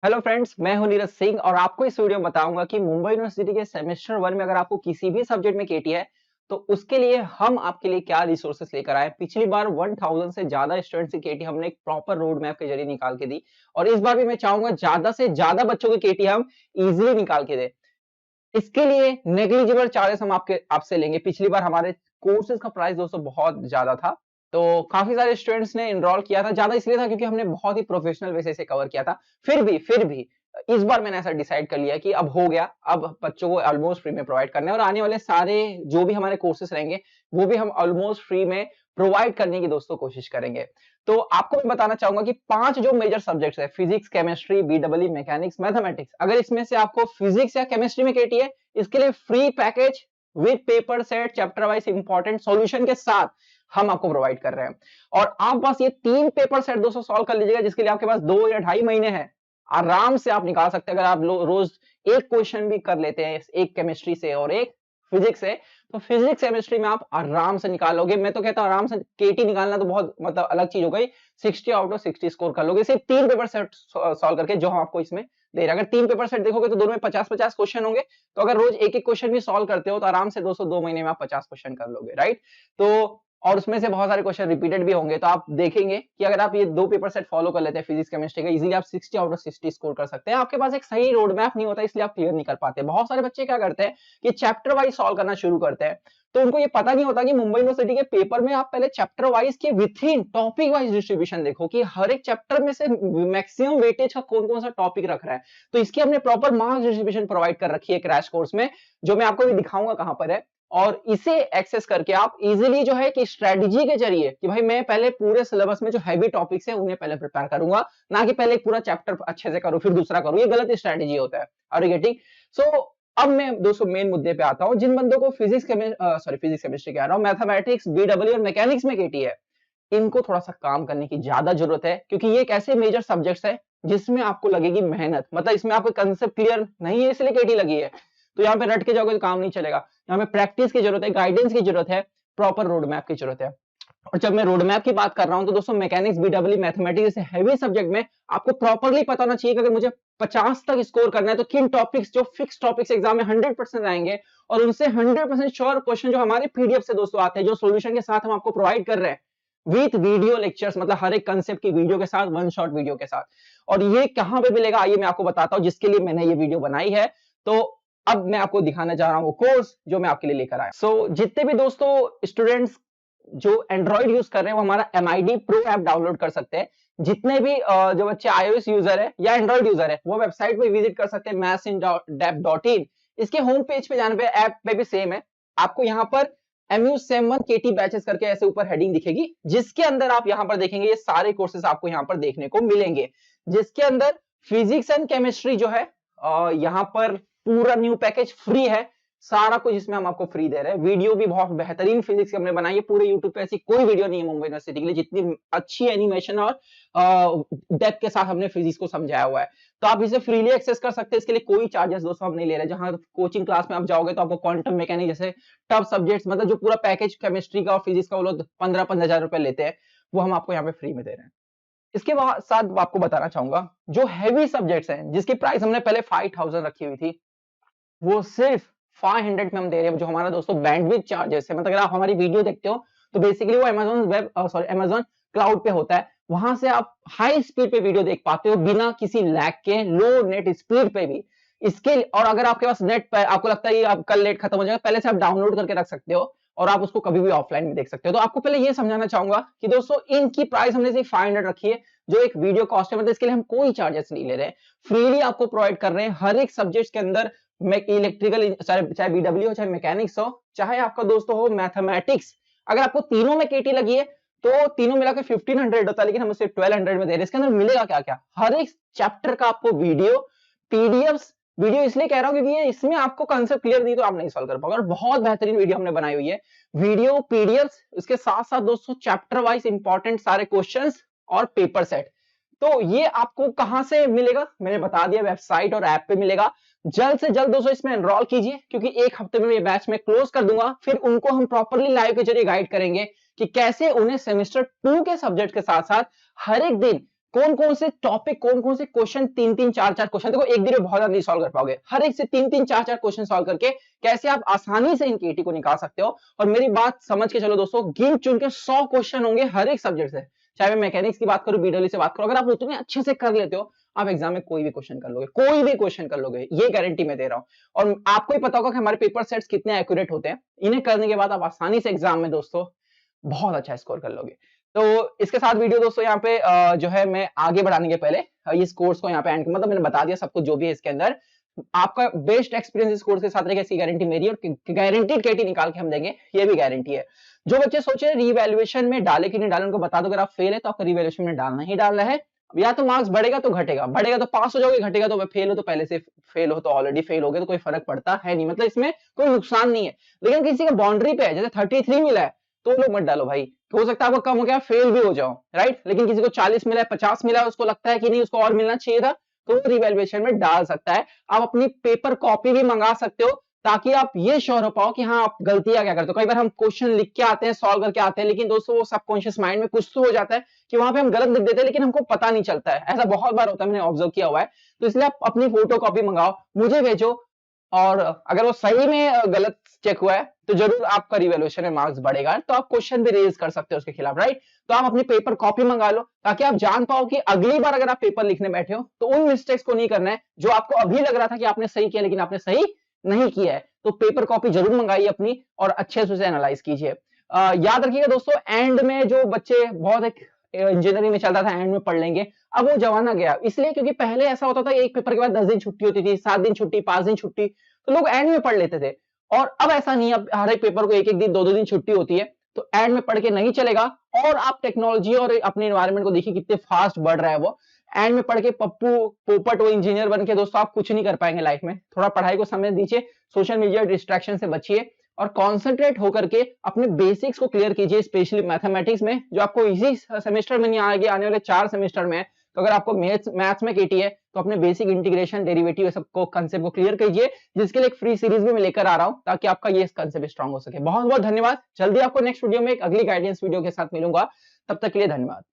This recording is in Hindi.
हेलो फ्रेंड्स, मैं हूं नीरज सिंह और आपको इस वीडियो में बताऊंगा कि मुंबई यूनिवर्सिटी के सेमेस्टर 1 में अगर आपको किसी भी सब्जेक्ट में केटी है तो उसके लिए हम आपके लिए क्या रिसोर्सेस लेकर आए। पिछली बार 1000 से ज्यादा स्टूडेंट्स की केटी हमने एक प्रॉपर रोड मैप के जरिए निकाल के दी और इस बार भी मैं चाहूंगा ज्यादा से ज्यादा बच्चों की केटी हम इजीली निकाल के दे। इसके लिए नेग्लिजिबल चार्जेस हम आपसे लेंगे। पिछली बार हमारे कोर्सेज का प्राइस दोस्तों बहुत ज्यादा था, तो काफी सारे स्टूडेंट्स ने एनरोल किया था। ज्यादा इसलिए था क्योंकि हमने बहुत ही प्रोफेशनल वे से कवर किया था। फिर भी इस बार मैंने ऐसा डिसाइड कर लिया कि अब हो गया, अब बच्चों को ऑलमोस्ट फ्री में प्रोवाइड करने और आने वाले सारे जो भी हमारे कोर्सेज रहेंगे वो भी हम ऑलमोस्ट फ्री में प्रोवाइड करने की दोस्तों कोशिश करेंगे। तो आपको मैं बताना चाहूंगा कि 5 जो मेजर सब्जेक्ट्स है, physics, chemistry, BW, mechanics, mathematics, अगर इसमें से आपको फिजिक्स या केमिस्ट्री में केटी है, इसके लिए free package with paper set, chapter wise important solution के साथ हम आपको प्रोवाइड कर रहे हैं। और आप बस ये 3 पेपर सेट दोस्तों सॉल्व कर लीजिएगा, जिसके लिए आपके पास 2 या 2.5 महीने हैं, आराम से आप निकाल सकते हैं। अगर आप रोज एक क्वेश्चन भी कर लेते हैं, एक केमिस्ट्री से और एक फिजिक्स से, तो फिजिक्स केमिस्ट्री में आप आराम से निकाल लोगे। मैं तो कहता हूं आराम से केटी निकालना तो बहुत मतलब अलग चीज हो गई, 60 आउट ऑफ 60 स्कोर कर लोगे सिर्फ 3 पेपर सेट सॉल्व करके, जो हम आपको इसमें दे रहे हैं। अगर 3 पेपर सेट देखोगे तो दोनों में 50-50 क्वेश्चन होंगे, तो अगर रोज एक एक क्वेश्चन भी सॉल्व करते हो तो आराम से 2 महीने में आप 50 क्वेश्चन कर लोगे, राइट। तो और उसमें से बहुत सारे क्वेश्चन रिपीटेड भी होंगे, तो आप देखेंगे कि अगर आप ये 2 पेपर सेट फॉलो कर लेते हैं फिजिक्स केमिस्ट्री का, इजीली आप 60 आउट ऑफ 60 स्कोर कर सकते हैं। आपके पास एक सही रोड मैप नहीं होता, इसलिए आप क्लियर नहीं कर पाते। बहुत सारे बच्चे क्या करते हैं कि चैप्टर वाइज सॉल्व करना शुरू करते हैं, तो उनको ये पता नहीं होता कि मुंबई यूनिवर्सिटी के पेपर में आप पहले चैप्टर वाइज के विथिन टॉपिक वाइज डिस्ट्रीब्यूशन देखो कि हर एक चैप्टर में से मैक्सिमम वेटेज का कौन कौन सा टॉपिक रख रहा है। तो इसकी हमने प्रॉपर मार्क्स डिस्ट्रीब्यूशन प्रोवाइड कर रखी है क्रैश कोर्स में, जो मैं आपको भी दिखाऊंगा कहां पर है। और इसे एक्सेस करके आप इजीली जो है कि स्ट्रेटजी के जरिए कि भाई मैं पहले पूरे सिलेबस में जो हैवी टॉपिक्स है उन्हें पहले प्रिपेयर करूंगा, ना कि पहले पूरा चैप्टर अच्छे से करूं फिर दूसरा करूं। ये गलत स्ट्रेटजी होता है। Are you getting? सो अब मैं दोस्तों मेन मुद्दे पे आता हूं। जिन बंदों को फिजिक्स केमिस्ट्री कह रहा हूं, मैथमेटिक्स, बीडब्ल्यू और मैकेनिक्स में केटी है, इनको थोड़ा सा काम करने की ज्यादा जरूरत है, क्योंकि ये एक ऐसे मेजर सब्जेक्ट्स है जिसमें आपको लगेगी मेहनत। मतलब इसमें आपको कंसेप्ट क्लियर नहीं है इसलिए केटी लगी है, तो यहाँ पे रट के जाओगे तो काम नहीं चलेगा। यहाँ पे प्रैक्टिस की जरूरत है, गाइडेंस की जरूरत है, प्रॉपर रोड मैप की जरूरत है। और जब मैं रोड मैप की बात कर रहा हूं तो दोस्तों मैकेनिक्स, बीडब्ल्यू, मैथमेटिक्स जैसे हैवी सब्जेक्ट में आपको प्रॉपरली पता होना चाहिए कि अगर मुझे 50 तक स्कोर करना है तो किन टॉपिक्स, जो फिक्स टॉपिक्स एग्जाम में 100% आएंगे और उनसे 100% श्योर क्वेश्चन जो हमारे पीडीएफ से दोस्तों आते हैं, जो सॉल्यूशन के साथ हम आपको प्रोवाइड कर रहे हैं विथ वीडियो लेक्चर्स, मतलब हर एक कंसेप्ट की वीडियो के साथ, वन शॉट वीडियो के साथ। और ये कहां पे मिलेगा आइए मैं आपको बताता हूं, जिसके लिए मैंने ये वीडियो बनाई है। तो अब मैं आपको दिखाने जा रहा हूं कोर्स जो मैं आपके लिए लेकर आया। सो जितने भी दोस्तों स्टूडेंट्स जो एंड्रॉइड यूज कर रहे हैं वो हमारा MID प्रो ऐप डाउनलोड कर सकते हैं। जितने भी जो बच्चे iOS यूजर है या एंड्रॉइड यूजर है वो वेबसाइट पे विजिट कर सकते हैं mathsinDepth.in। इसके होम पेज पे जाने पे ऐप पे भी सेम है, आपको यहाँ पर MU71 KT बैचेस करके ऐसे ऊपर हेडिंग दिखेगी, जिसके अंदर आप यहाँ पर देखेंगे ये सारे कोर्सेज आपको यहाँ पर देखने को मिलेंगे, जिसके अंदर फिजिक्स एंड केमिस्ट्री जो है यहाँ पर पूरा न्यू पैकेज फ्री है। सारा कुछ इसमें हम आपको फ्री दे रहे हैं। वीडियो भी बहुत बेहतरीन फिजिक्स की हमने बनाई है, पूरे यूट्यूब पे ऐसी कोई वीडियो नहीं है मुंबई यूनिवर्सिटी के लिए जितनी अच्छी एनिमेशन और डेप्थ के साथ हमने फिजिक्स को समझाया हुआ है। तो आप इसे फ्रीली एक्सेस कर सकते हैं, इसके लिए कोई चार्जेस दोस्तों हम नहीं ले रहे। जहां कोचिंग क्लास में आप जाओगे तो आपको क्वांटम मैकेनिक जैसे टफ सब्जेक्ट्स, मतलब जो पूरा पैकेज केमिस्ट्री का और फिजिक्स का वो लोग 15-15 हजार रुपए लेते हैं, वो हम आपको यहाँ पे फ्री में दे रहे हैं। इसके साथ आपको बताना चाहूंगा जो हैवी सब्जेक्ट्स हैं जिसकी प्राइस हमने पहले 5000 रखी हुई थी, वो सिर्फ 500 में हम दे रहे हैं। जो हमारा दोस्तों बैंडविड्थ चार्जेस है, मतलब अगर आप हमारी वीडियो देखते हो तो बेसिकली वो अमेज़न क्लाउड पे होता है, वहां से आप हाई स्पीड पे वीडियो देख पाते हो बिना किसी लैग के, लो नेट स्पीड पे भी। इसके और अगर आपके पास नेट पे आपको लगता है आप कल नेट खत्म हो जाएगा, पहले से आप डाउनलोड करके रख सकते हो और आप उसको कभी भी ऑफलाइन में देख सकते हो। तो आपको पहले ये समझाना चाहूंगा कि दोस्तों इनकी प्राइस हमने सिर्फ 500 रखी है, जो एक वीडियो कॉस्ट है, मतलब इसके लिए हम कोई चार्जेस नहीं ले रहे हैं, फ्रीली आपको प्रोवाइड कर रहे हैं। हर एक सब्जेक्ट के अंदर इलेक्ट्रिकल, चाहे बीडब्ल्यू हो, चाहे मैकेनिक्स हो, चाहे आपका दोस्तों हो मैथमेटिक्स, अगर आपको तीनों में केटी लगी है तो तीनों मिलाकर 1500 होता है, लेकिन हम उसे 1200 में दे रहे हैं। इसके अंदर मिलेगा क्या क्या, हर एक चैप्टर का आपको वीडियो, पीडीएफ। वीडियो इसलिए कह रहा हूं क्योंकि इसमें आपको कंसेप्ट क्लियर नहीं तो आप नहीं सॉल्व कर पाओगे, और बहुत बेहतरीन वीडियो हमने बनाई हुई है, वीडियो, पीडीएफ, इसके साथ साथ दोस्तों चैप्टर वाइज इंपॉर्टेंट सारे क्वेश्चंस और पेपर सेट। तो ये आपको कहां से मिलेगा मैंने बता दिया, वेबसाइट और ऐप पे मिलेगा। जल्द से जल्द दोस्तों इसमें एनरोल कीजिए, क्योंकि एक हफ्ते में ये बैच में क्लोज कर दूंगा। फिर उनको हम प्रॉपरली लाइव के जरिए गाइड करेंगे कि कैसे उन्हें सेमेस्टर 2 के सब्जेक्ट के साथ साथ हर एक दिन कौन कौन से टॉपिक, कौन कौन से क्वेश्चन, 3-3 4-4 क्वेश्चन, देखो एक दिन में बहुत ज्यादा सॉल्व कर पाओगे, हर एक से 3-3 4-4 क्वेश्चन सॉल्व करके कैसे आप आसानी से इन केटी को निकाल सकते हो। और मेरी बात समझ के चलो दोस्तों, गिन चुन के 100 क्वेश्चन होंगे हर एक सब्जेक्ट से, चाहे मैं मैकेनिक्स की बात करूं, बीडब्ल्यू से बात करूं, अगर आप उतने अच्छे से कर लेते हो, आप एग्जाम में कोई भी क्वेश्चन कर लोगे, कोई भी क्वेश्चन कर लोगे, ये गारंटी मैं दे रहा हूं। और आपको ही पता होगा कि हमारे पेपर सेट्स कितने एक्यूरेट होते हैं, इन्हें करने के बाद आप आसानी से एग्जाम में दोस्तों बहुत अच्छा स्कोर कर लोगे। तो इसके साथ वीडियो दोस्तों यहाँ पे जो है मैं आगे बढ़ाने के पहले इस कोर्स को यहाँ पे एंड, मतलब मैंने बता दिया सब कुछ जो भी है इसके अंदर, आपका बेस्ट एक्सपीरियंस इस कोर्स के साथ रहेगा, इसकी गारंटी मेरी, और गारंटीड केटी निकाल के हम देंगे, ये भी गारंटी है। जो बच्चे सोच रहे रीवैल्यूएशन में डाले कि नहीं डाले, उनको बता दो अगर आप फेल है तो आपको रीवैल्यूएशन में डालना ही डालना है। या तो मार्क्स बढ़ेगा तो घटेगा, बढ़ेगा तो पास हो जाओगे, घटेगा तो फेल हो तो पहले से फेल हो तो ऑलरेडी फेल हो गए, तो कोई फर्क पड़ता है नहीं, मतलब इसमें कोई नुकसान नहीं है। लेकिन किसी का बाउंड्री पे है, जैसे 33 मिला है तो लोग मत डालो भाई, हो सकता है आपको कम हो गया, फेल भी हो जाओ, राइट। लेकिन किसी को 40 मिला है, 50 मिला है, उसको लगता है कि नहीं उसको और मिलना चाहिए था, तो वो रिवैल्यूएशन में डाल सकता है। आप अपनी पेपर कॉपी भी मंगा सकते हो, ताकि आप ये श्योर हो पाओ कि हाँ आप गलतियां क्या करते हो। कई बार हम क्वेश्चन लिख के आते हैं, सॉल्व करके आते हैं, लेकिन दोस्तों वो सबकॉन्शियस माइंड में कुछ तो हो जाता है कि वहां पे हम गलत लिख देते हैं, लेकिन हमको पता नहीं चलता है। ऐसा बहुत बार होता है, मैंने ऑब्जर्व किया हुआ है। तो इसलिए आप अपनी फोटो कॉपी मंगाओ, मुझे भेजो, और अगर वो सही में गलत चेक हुआ है तो जरूर आपका रिवैल्यूएशन में मार्क्स बढ़ेगा, तो आप क्वेश्चन भी रेज कर सकते हो उसके खिलाफ, राइट। तो आप अपनी पेपर कॉपी मंगा लो, ताकि आप जान पाओ कि अगली बार अगर आप पेपर लिखने बैठे हो तो उन मिस्टेक्स को नहीं करना है जो आपको अभी लग रहा था कि आपने सही किया, लेकिन आपने सही नहीं किया है। तो पेपर कॉपी जरूर मंगाइए अपनी, और अच्छे से उसे एनालाइज कीजिए। याद रखिएगा दोस्तों, एंड में जो बच्चे बहुत एक इंजीनियरिंग में चलता था एंड में पढ़ लेंगे, अब वो जमाना गया, इसलिए क्योंकि पहले ऐसा होता था एक पेपर के बाद 10 दिन छुट्टी होती थी, 7 दिन छुट्टी, 5 दिन छुट्टी, तो लोग एंड में पढ़ लेते थे। और अब ऐसा नहीं है, अब हर एक पेपर को एक एक दिन, 2-2 दिन छुट्टी होती है, तो एंड में पढ़ के नहीं चलेगा। और आप टेक्नोलॉजी और अपने एनवायरनमेंट को देखिए कितने फास्ट बढ़ रहा है, वो एंड में पढ़ के पप्पू पोपट वो इंजीनियर बन के दोस्तों आप कुछ नहीं कर पाएंगे लाइफ में। थोड़ा पढ़ाई को समय दीजिए, सोशल मीडिया डिस्ट्रैक्शन से बचिए, और कॉन्सेंट्रेट होकर के अपने बेसिक्स को क्लियर कीजिए, स्पेशली मैथमेटिक्स में, जो आपको इसी सेमेस्टर में नहीं आगे आने वाले 4 सेमेस्टर में है। तो अगर आपको मैथ्स में केटी है तो अपने बेसिक इंटीग्रेशन, डेरिवेटिव सबको कंसेप्ट को क्लियर कीजिए, जिसके लिए एक फ्री सीरीज भी मैं लेकर आ रहा हूं, ताकि आपका ये कंसेप्ट स्ट्रांग हो सके। बहुत बहुत धन्यवाद, जल्दी आपको नेक्स्ट वीडियो में एक अगली गाइडेंस वीडियो के साथ मिलूंगा, तब तक के लिए धन्यवाद।